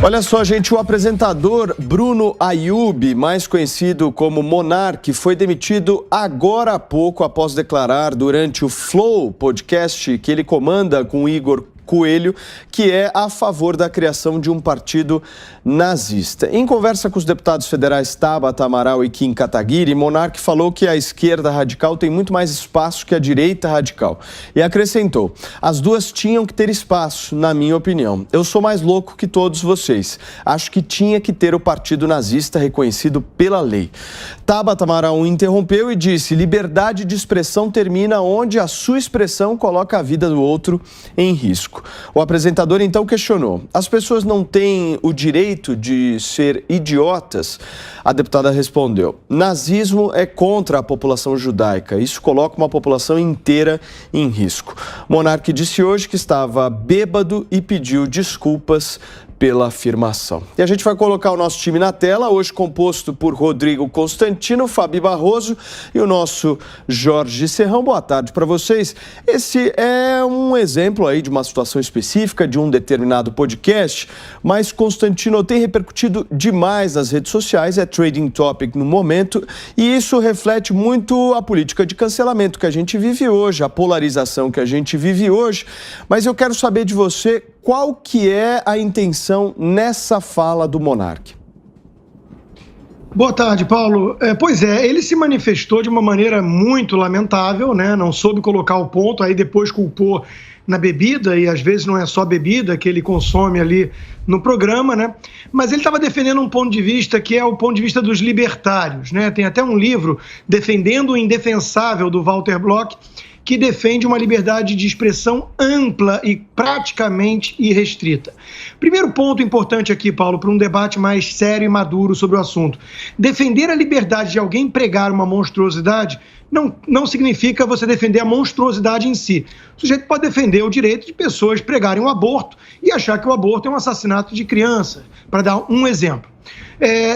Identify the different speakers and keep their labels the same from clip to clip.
Speaker 1: Olha só, gente, o apresentador Bruno Ayub, mais conhecido como Monark, foi demitido agora há pouco após declarar durante o Flow podcast que ele comanda com Igor Coelho, que é a favor da criação de um partido nazista. Em conversa com os deputados federais Tabata Amaral e Kim Kataguiri, Monark falou que a esquerda radical tem muito mais espaço que a direita radical. E acrescentou: as duas tinham que ter espaço, na minha opinião. Eu sou mais louco que todos vocês. Acho que tinha que ter o partido nazista reconhecido pela lei. Tabata Amaral interrompeu e disse: liberdade de expressão termina onde a sua expressão coloca a vida do outro em risco. O apresentador então questionou: as pessoas não têm o direito de ser idiotas? A deputada respondeu: nazismo é contra a população judaica. Isso coloca uma população inteira em risco. Monark disse hoje que estava bêbado e pediu desculpas pela afirmação. E a gente vai colocar o nosso time na tela, hoje composto por Rodrigo Constantino, Fabi Barroso e o nosso Jorge Serrão. Boa tarde para vocês. Esse é um exemplo aí de uma situação específica de um determinado podcast, mas Constantino tem repercutido demais nas redes sociais, é trending topic no momento, e isso reflete muito a política de cancelamento que a gente vive hoje, a polarização que a gente vive hoje. Mas eu quero saber de você, qual que é a intenção nessa fala do Monark?
Speaker 2: Boa tarde, Paulo. Pois é, ele se manifestou de uma maneira muito lamentável, né? Não soube colocar o ponto, aí depois culpou na bebida, e às vezes não é só bebida que ele consome ali no programa, né? Mas ele estava defendendo um ponto de vista que é o ponto de vista dos libertários, né? Tem até um livro, Defendendo o Indefensável, do Walter Block, que defende uma liberdade de expressão ampla e praticamente irrestrita. Primeiro ponto importante aqui, Paulo, para um debate mais sério e maduro sobre o assunto. Defender a liberdade de alguém pregar uma monstruosidade não significa você defender a monstruosidade em si. O sujeito pode defender o direito de pessoas pregarem o aborto e achar que o aborto é um assassinato de criança, para dar um exemplo.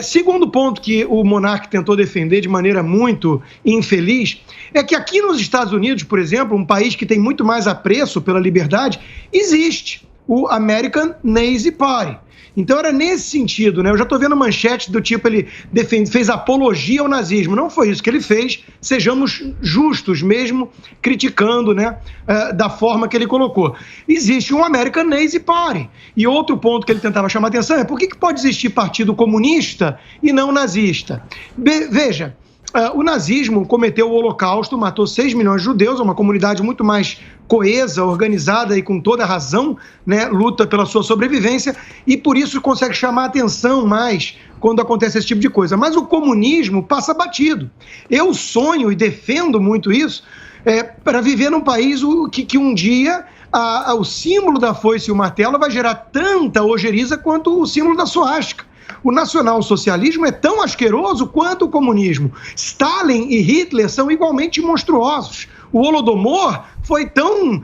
Speaker 2: Segundo ponto que o Monark tentou defender de maneira muito infeliz é que aqui nos Estados Unidos, por exemplo, um país que tem muito mais apreço pela liberdade, existe o American Nazi Party. Então era nesse sentido, né? Eu já estou vendo manchete do tipo, ele fez apologia ao nazismo. Não foi isso que ele fez, sejamos justos mesmo, criticando, né, da forma que ele colocou. Existe um American Nazi Party. E outro ponto que ele tentava chamar a atenção é: por que pode existir partido comunista e não nazista? Veja, o nazismo cometeu o Holocausto, matou 6 milhões de judeus, uma comunidade muito mais coesa, organizada e com toda razão, né, luta pela sua sobrevivência, e por isso consegue chamar a atenção mais quando acontece esse tipo de coisa. Mas o comunismo passa batido. Eu sonho e defendo muito isso para viver num país que um dia o símbolo da foice e o martelo vai gerar tanta ojeriza quanto o símbolo da suástica. O nacionalsocialismo é tão asqueroso quanto o comunismo. Stalin e Hitler são igualmente monstruosos. O Holodomor foi tão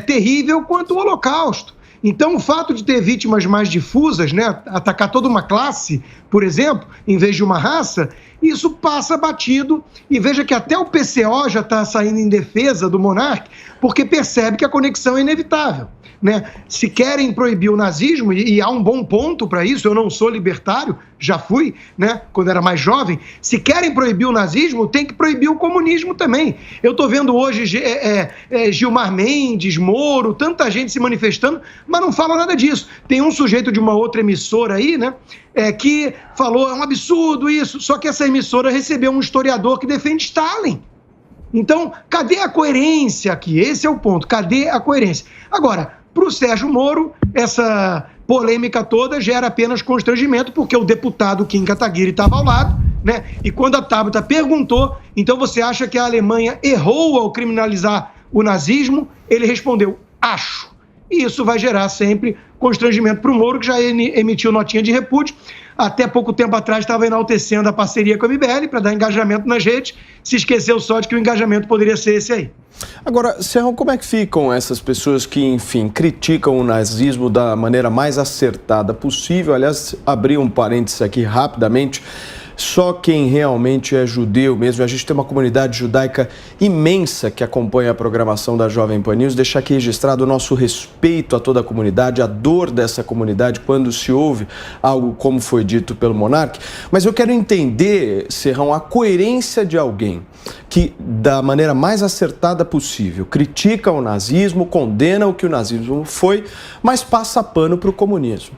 Speaker 2: terrível quanto o Holocausto. Então, o fato de ter vítimas mais difusas, né, atacar toda uma classe, por exemplo, em vez de uma raça, isso passa batido. E veja que até o PCO já está saindo em defesa do Monark, porque percebe que a conexão é inevitável, né? Se querem proibir o nazismo, e há um bom ponto para isso, eu não sou libertário, já fui, né, quando era mais jovem. Se querem proibir o nazismo, tem que proibir o comunismo também. Eu estou vendo hoje Gilmar Mendes, Moro, tanta gente se manifestando, mas não fala nada disso. Tem um sujeito de uma outra emissora aí, né, que falou: é um absurdo isso, só que essa emissora recebeu um historiador que defende Stalin. Então, cadê a coerência aqui? Esse é o ponto, cadê a coerência? Agora, para o Sérgio Moro, essa polêmica toda gera apenas constrangimento, porque o deputado Kim Kataguiri estava ao lado, né? E quando a Tabata perguntou: então você acha que a Alemanha errou ao criminalizar o nazismo? Ele respondeu: acho. E isso vai gerar sempre constrangimento para o Moro, que já emitiu notinha de repúdio. Até pouco tempo atrás estava enaltecendo a parceria com a MBL para dar engajamento nas redes. Se esqueceu só de que o engajamento poderia ser esse aí.
Speaker 1: Agora, Serrão, como é que ficam essas pessoas que, enfim, criticam o nazismo da maneira mais acertada possível? Aliás, abri um parênteses aqui rapidamente. só quem realmente é judeu mesmo. A gente tem uma comunidade judaica imensa que acompanha a programação da Jovem Pan News. Deixar aqui registrado o nosso respeito a toda a comunidade, a dor dessa comunidade quando se ouve algo como foi dito pelo monarca. Mas eu quero entender, Serrão, a coerência de alguém que, da maneira mais acertada possível, critica o nazismo, condena o que o nazismo foi, mas passa pano para o comunismo.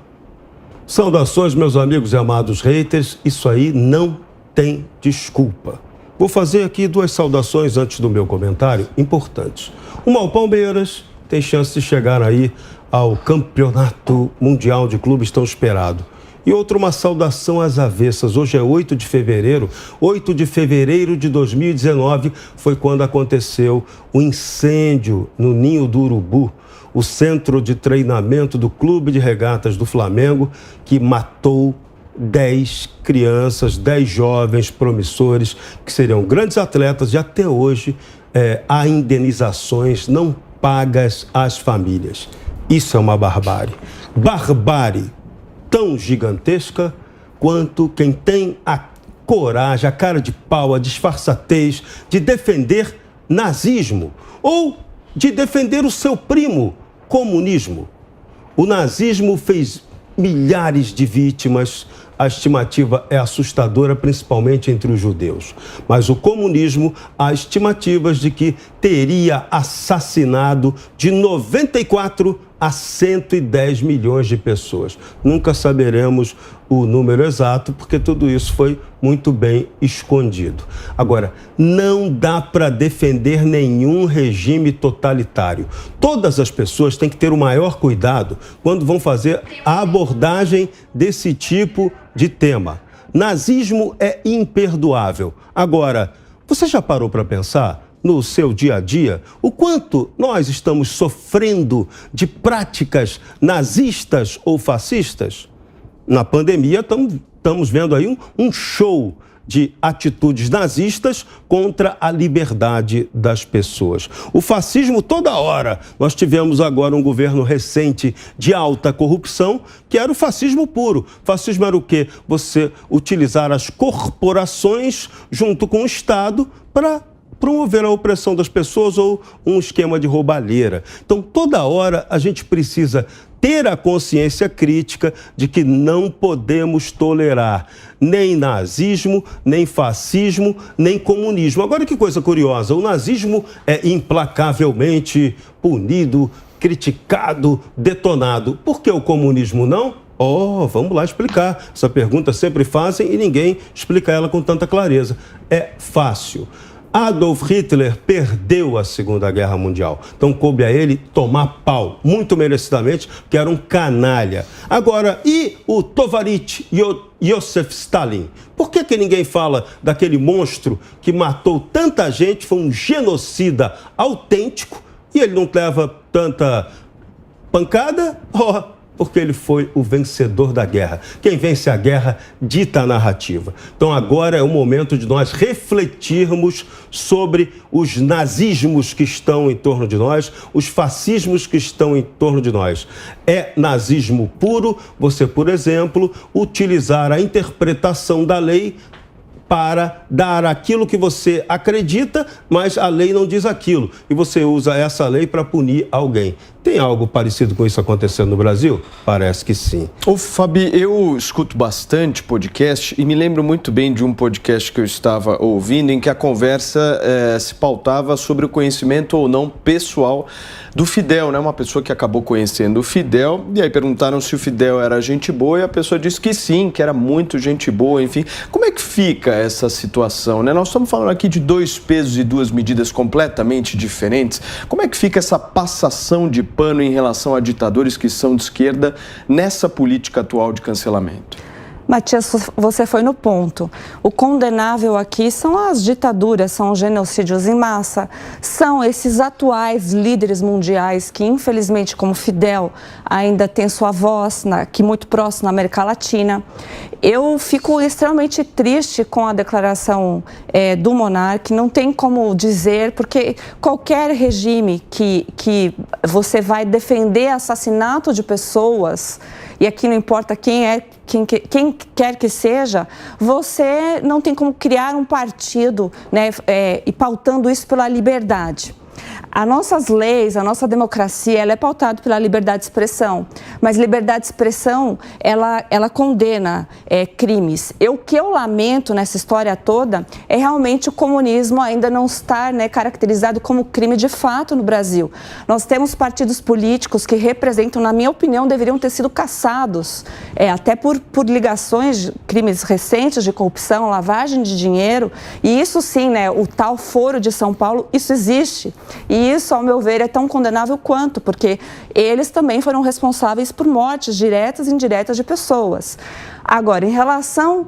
Speaker 3: Saudações, meus amigos e amados haters. Isso aí não tem desculpa. Vou fazer aqui 2 saudações antes do meu comentário, importantes. Uma ao Palmeiras, tem chance de chegar aí ao Campeonato Mundial de Clubes tão esperado. E outra, uma saudação às avessas. Hoje é 8 de fevereiro. 8 de fevereiro de 2019 foi quando aconteceu o incêndio no Ninho do Urubu, o centro de treinamento do Clube de Regatas do Flamengo, que matou 10 crianças, 10 jovens promissores, que seriam grandes atletas, e até hoje há indenizações não pagas às famílias. Isso é uma barbárie. Barbárie tão gigantesca quanto quem tem a coragem, a cara de pau, a disfarçatez de defender nazismo ou de defender o seu primo, comunismo. O nazismo fez milhares de vítimas, a estimativa é assustadora, principalmente entre os judeus. Mas o comunismo, há estimativas de que teria assassinado de 94 a 110 milhões de pessoas. Nunca saberemos o número exato, porque tudo isso foi muito bem escondido. Agora, não dá para defender nenhum regime totalitário. Todas as pessoas têm que ter o maior cuidado quando vão fazer a abordagem desse tipo de tema. Nazismo é imperdoável. Agora, você já parou para pensar no seu dia a dia o quanto nós estamos sofrendo de práticas nazistas ou fascistas? Na pandemia, estamos vendo aí um show de atitudes nazistas contra a liberdade das pessoas. O fascismo, toda hora. Nós tivemos agora um governo recente de alta corrupção, que era o fascismo puro. Fascismo era o quê? Você utilizar as corporações junto com o Estado para promover a opressão das pessoas ou um esquema de roubalheira. Então, toda hora a gente precisa ter a consciência crítica de que não podemos tolerar nem nazismo, nem fascismo, nem comunismo. Agora, que coisa curiosa, o nazismo é implacavelmente punido, criticado, detonado. Por que o comunismo não? Vamos lá explicar. Essa pergunta sempre fazem e ninguém explica ela com tanta clareza. É fácil. Adolf Hitler perdeu a Segunda Guerra Mundial. Então coube a ele tomar pau, muito merecidamente, que era um canalha. Agora, e o Tovarich Joseph Stalin? Por que ninguém fala daquele monstro que matou tanta gente, foi um genocida autêntico, e ele não leva tanta pancada? Porque ele foi o vencedor da guerra. Quem vence a guerra dita a narrativa. Então agora é o momento de nós refletirmos sobre os nazismos que estão em torno de nós, os fascismos que estão em torno de nós. É nazismo puro você, por exemplo, utilizar a interpretação da lei para dar aquilo que você acredita, mas a lei não diz aquilo. E você usa essa lei para punir alguém. Tem algo parecido com isso acontecendo no Brasil? Parece que sim.
Speaker 1: Ô, Fabi, eu escuto bastante podcast e me lembro muito bem de um podcast que eu estava ouvindo em que a conversa se pautava sobre o conhecimento ou não pessoal do Fidel, né? Uma pessoa que acabou conhecendo o Fidel, e aí perguntaram se o Fidel era gente boa e a pessoa disse que sim, que era muito gente boa, enfim. Como é que fica essa situação, né? Nós estamos falando aqui de 2 pesos e 2 medidas completamente diferentes. Como é que fica essa passação de pano em relação a ditadores que são de esquerda nessa política atual de cancelamento?
Speaker 4: Matias, você foi no ponto. O condenável aqui são as ditaduras, são os genocídios em massa, são esses atuais líderes mundiais que, infelizmente, como Fidel, ainda tem sua voz aqui muito próximo na América Latina. Eu fico extremamente triste com a declaração do monarca, não tem como dizer, porque qualquer regime que você vai defender assassinato de pessoas e aqui não importa quem quer que seja, você não tem como criar um partido, né, e pautando isso pela liberdade. As nossas leis, a nossa democracia, ela é pautada pela liberdade de expressão, mas liberdade de expressão, ela condena crimes. O que eu lamento nessa história toda é realmente o comunismo ainda não estar, né, caracterizado como crime de fato no Brasil. Nós temos partidos políticos que representam, na minha opinião, deveriam ter sido caçados, até por ligações, crimes recentes de corrupção, lavagem de dinheiro, e isso sim, né, o tal Foro de São Paulo, isso existe. E isso, ao meu ver, é tão condenável quanto, porque eles também foram responsáveis por mortes diretas e indiretas de pessoas. Agora, em relação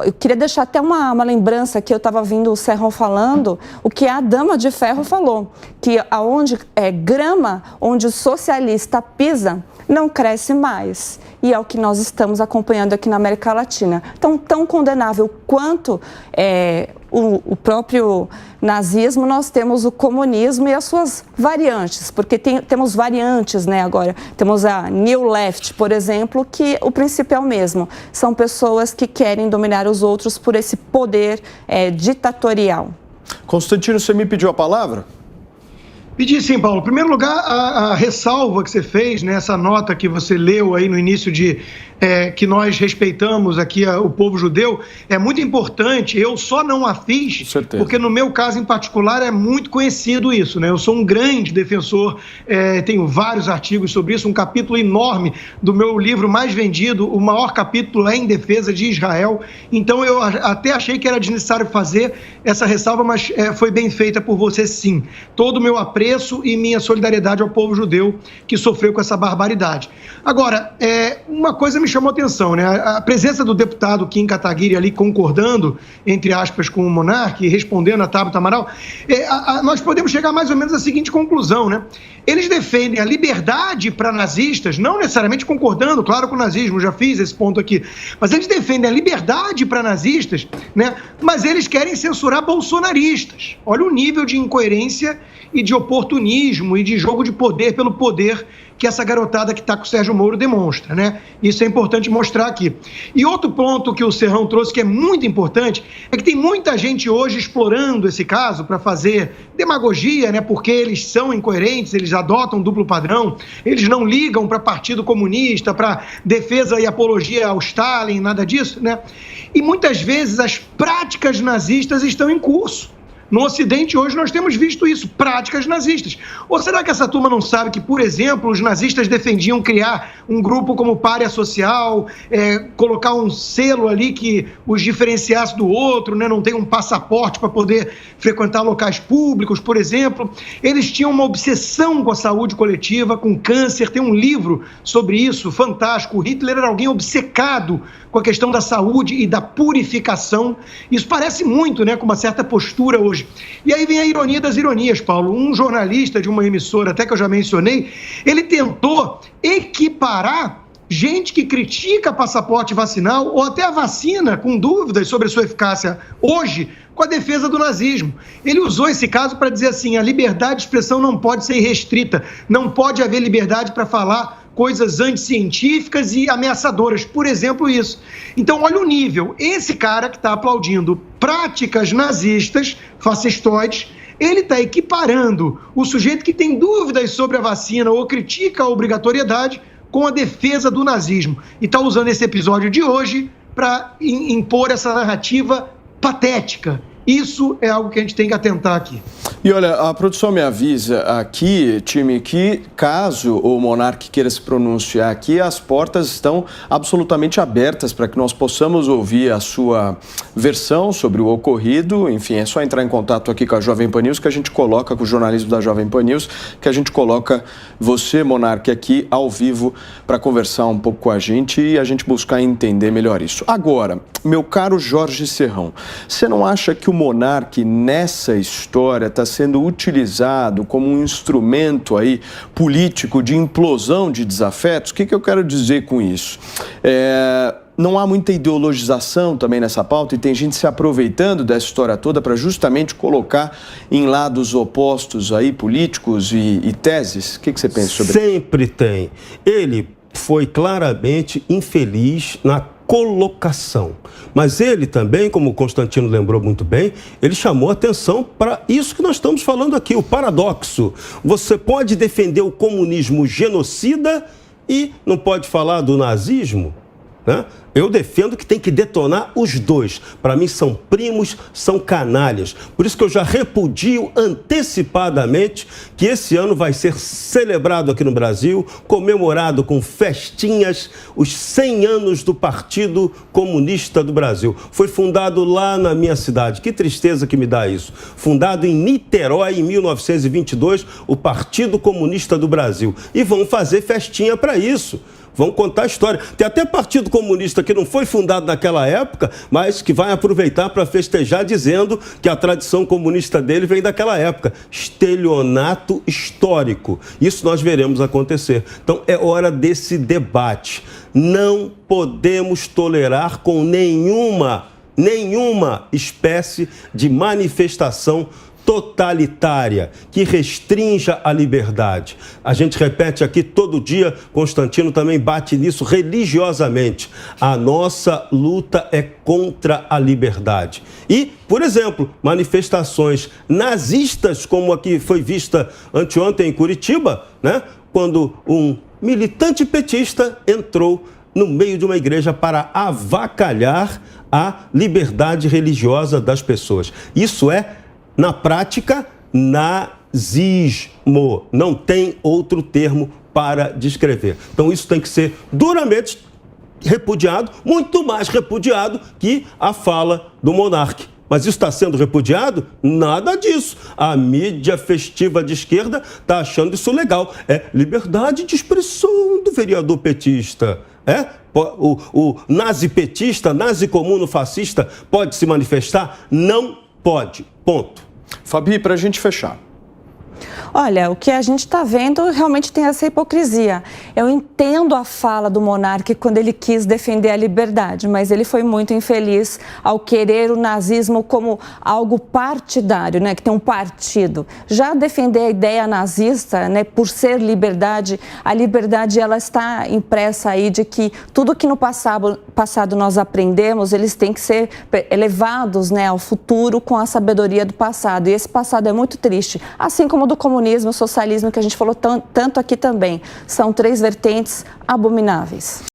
Speaker 4: eu queria deixar até uma lembrança que eu estava ouvindo o Serrão falando, o que a Dama de Ferro falou, que aonde grama onde o socialista pisa, não cresce mais. E é o que nós estamos acompanhando aqui na América Latina. Então, tão condenável quanto o próprio nazismo, nós temos o comunismo e as suas variantes, porque temos variantes, né, agora. Temos a New Left, por exemplo, que o princípio é o mesmo. São pessoas que querem dominar os outros por esse poder ditatorial.
Speaker 1: Constantino, você me pediu a palavra?
Speaker 2: Pedi sim, Paulo. Em primeiro lugar, a ressalva que você fez, né, essa nota que você leu aí no início que nós respeitamos aqui o povo judeu, é muito importante. Eu só não a fiz porque no meu caso em particular é muito conhecido isso, né? Eu sou um grande defensor, tenho vários artigos sobre isso, um capítulo enorme do meu livro mais vendido, o maior capítulo é em defesa de Israel. Então eu até achei que era desnecessário fazer essa ressalva, mas foi bem feita por você sim. Todo o meu apreço e minha solidariedade ao povo judeu que sofreu com essa barbaridade. Agora, uma coisa me chamou a atenção, né? A presença do deputado Kim Kataguiri ali concordando, entre aspas, com o monarca e respondendo a Tabata Amaral, nós podemos chegar mais ou menos à seguinte conclusão, né? Eles defendem a liberdade para nazistas, não necessariamente concordando, claro, com o nazismo, já fiz esse ponto aqui, mas eles defendem a liberdade para nazistas, né? Mas eles querem censurar bolsonaristas. Olha o nível de incoerência e de oportunismo e de jogo de poder pelo poder que essa garotada que está com o Sérgio Moro demonstra, né? Isso é importante mostrar aqui. E outro ponto que o Serrão trouxe que é muito importante é que tem muita gente hoje explorando esse caso para fazer demagogia, né? Porque eles são incoerentes, eles adotam duplo padrão, eles não ligam para Partido Comunista, para defesa e apologia ao Stalin, nada disso, né? E muitas vezes as práticas nazistas estão em curso. No Ocidente, hoje, nós temos visto isso, práticas nazistas. Ou será que essa turma não sabe que, por exemplo, os nazistas defendiam criar um grupo como pária social, colocar um selo ali que os diferenciasse do outro, né? Não tem um passaporte para poder frequentar locais públicos, por exemplo. Eles tinham uma obsessão com a saúde coletiva, com câncer. Tem um livro sobre isso, fantástico. O Hitler era alguém obcecado com a questão da saúde e da purificação. Isso parece muito, né, com uma certa postura hoje. E aí vem a ironia das ironias, Paulo. Um jornalista de uma emissora, até que eu já mencionei, ele tentou equiparar gente que critica passaporte vacinal ou até a vacina, com dúvidas sobre a sua eficácia hoje, com a defesa do nazismo. Ele usou esse caso para dizer assim, a liberdade de expressão não pode ser restrita, não pode haver liberdade para falar coisas anticientíficas e ameaçadoras, por exemplo, isso. Então, olha o nível. Esse cara que está aplaudindo práticas nazistas, fascistoides, ele está equiparando o sujeito que tem dúvidas sobre a vacina ou critica a obrigatoriedade com a defesa do nazismo. E está usando esse episódio de hoje para impor essa narrativa patética. Isso é algo que a gente tem que atentar aqui.
Speaker 1: E olha, a produção me avisa aqui, time, que caso o monarca queira se pronunciar aqui, as portas estão absolutamente abertas para que nós possamos ouvir a sua versão sobre o ocorrido. Enfim, é só entrar em contato aqui com a Jovem Pan News, que a gente coloca, com o jornalismo da Jovem Pan News, que a gente coloca você, monarca, aqui ao vivo para conversar um pouco com a gente e a gente buscar entender melhor isso. Agora, meu caro Jorge Serrão, você não acha que o monarca nessa história está sendo utilizado como um instrumento aí político de implosão de desafetos? O que eu quero dizer com isso? Não há muita ideologização também nessa pauta e tem gente se aproveitando dessa história toda para justamente colocar em lados opostos aí políticos e teses? O que você pensa sobre isso?
Speaker 3: Sempre tem. Ele foi claramente infeliz na colocação. Mas ele também, como o Constantino lembrou muito bem, ele chamou atenção para isso que nós estamos falando aqui, o paradoxo. Você pode defender o comunismo genocida e não pode falar do nazismo, né? Eu defendo que tem que detonar os dois. Para mim são primos, são canalhas. Por isso que eu já repudio antecipadamente que esse ano vai ser celebrado aqui no Brasil, comemorado com festinhas, os 100 anos do Partido Comunista do Brasil. Foi fundado lá na minha cidade. Que tristeza que me dá isso. Fundado em Niterói em 1922, o Partido Comunista do Brasil. E vão fazer festinha para isso. Vão contar a história. Tem até Partido Comunista que não foi fundado naquela época, mas que vai aproveitar para festejar dizendo que a tradição comunista dele vem daquela época. Estelionato histórico. Isso nós veremos acontecer. Então é hora desse debate. Não podemos tolerar com nenhuma espécie de manifestação totalitária, que restrinja a liberdade. A gente repete aqui todo dia, Constantino também bate nisso religiosamente. A nossa luta é contra a liberdade. E, por exemplo, manifestações nazistas, como a que foi vista anteontem em Curitiba, né? Quando um militante petista entrou no meio de uma igreja para avacalhar a liberdade religiosa das pessoas. Isso é, na prática, nazismo. Não tem outro termo para descrever. Então isso tem que ser duramente repudiado, muito mais repudiado que a fala do monarca. Mas isso está sendo repudiado? Nada disso. A mídia festiva de esquerda está achando isso legal. É liberdade de expressão do vereador petista. O nazi-petista, nazi-comuno-fascista pode se manifestar? Não pode. Ponto.
Speaker 1: Fabi, para a gente fechar.
Speaker 4: Olha, o que a gente está vendo realmente tem essa hipocrisia. Eu entendo a fala do monarca quando ele quis defender a liberdade, mas ele foi muito infeliz ao querer o nazismo como algo partidário, né, que tem um partido. Já defender a ideia nazista, né, por ser liberdade, a liberdade ela está impressa aí de que tudo que no passado nós aprendemos, eles têm que ser elevados, né, ao futuro com a sabedoria do passado. E esse passado é muito triste, assim como do comunismo, o socialismo, que a gente falou tanto aqui também. São três vertentes abomináveis.